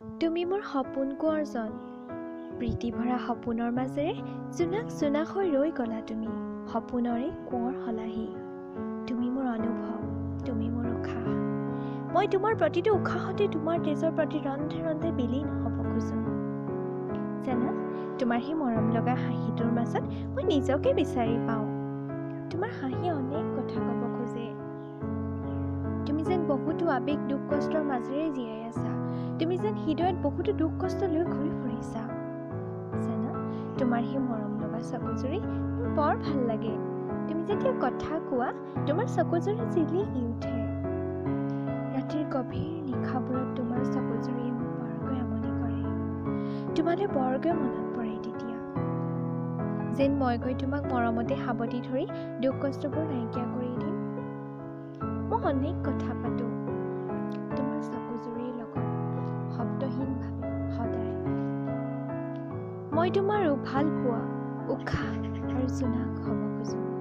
তুমি মোৰ সপোন কোঁৱৰজন, প্ৰীতি ভৰা সপোনৰ মাজেৰে জোনাক জোনাক হৈ ৰৈ গলা তুমি, সপোনৰে কোঁৱৰ হলাহি। তুমি মোৰ অনুভৱ, তুমি মোৰ উশাহ, মই তোমাৰ প্ৰতিটো উশাহতে তোমাৰ তেজৰ প্ৰতি ৰন্ধে ৰন্ধে বিলীন হ'ব খোজো। জানা, তোমাৰ সেই মৰম লগা হাঁহিটোৰ মাজত মই নিজকে বিচাৰি পাওঁ। তোমাৰ হাঁহি অনেক কথা ক'ব খোজে। তুমি যেন বহুতো আৱেগ দুখ কষ্টৰ মাজেৰে জীয়াই আছা, তুমি যেন হৃদয়ত বহুতো দুখ কষ্ট লৈ ঘূৰি ফুৰিছা। জানা, তোমাৰ সেই মৰম লগা চকুজুৰি মোৰ বৰ ভাল লাগে। তুমি যেতিয়া কথা কোৱা তোমাৰ চকুজুৰি জিলিকি উঠে। ৰাতিৰ গভীৰ নিশাবোৰত তোমাৰ চকুজুৰিয়ে মোক বৰকৈ আমনি কৰে। তোমালৈ বৰকৈ মনত পৰে তেতিয়া, যেন মই গৈ তোমাক মৰমতে সাৱটি ধৰি দুখ কষ্টবোৰ নাইকিয়া কৰি দিম। মই অনেক কথা পাতো তোমাৰ চকুজুৰিৰ লগত, শব্দহীনভাৱে সদায়। মই তোমাৰ ভাল পোৱা উশাহ আৰু জোনাক হ'ব খোজো।